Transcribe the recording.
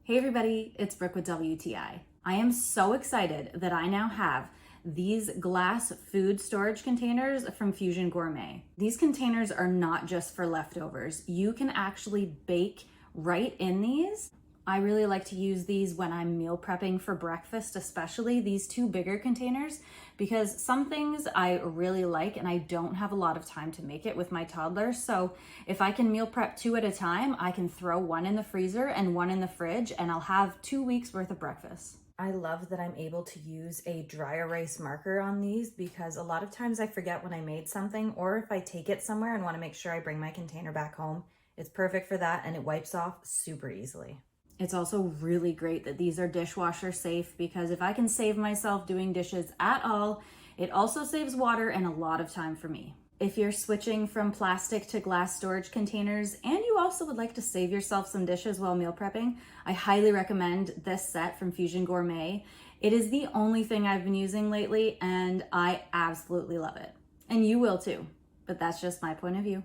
Hey everybody, it's Brooke with WTI. I am so excited that I now have these glass food storage containers from Fusion Gourmet. These containers are not just for leftovers. You can actually bake right in these. I really like to use these when I'm meal prepping for breakfast, especially these two bigger containers, because some things I really like and I don't have a lot of time to make it with my toddler. So if I can meal prep 2 at a time, I can throw one in the freezer and one in the fridge and I'll have 2 weeks worth of breakfast. I love that I'm able to use a dry erase marker on these because a lot of times I forget when I made something, or if I take it somewhere and want to make sure I bring my container back home, it's perfect for that and it wipes off super easily. It's also really great that these are dishwasher safe because if I can save myself doing dishes at all, it also saves water and a lot of time for me. If you're switching from plastic to glass storage containers and you also would like to save yourself some dishes while meal prepping, I highly recommend this set from Fusion Gourmet. It is the only thing I've been using lately and I absolutely love it. And you will too, but that's just my point of view.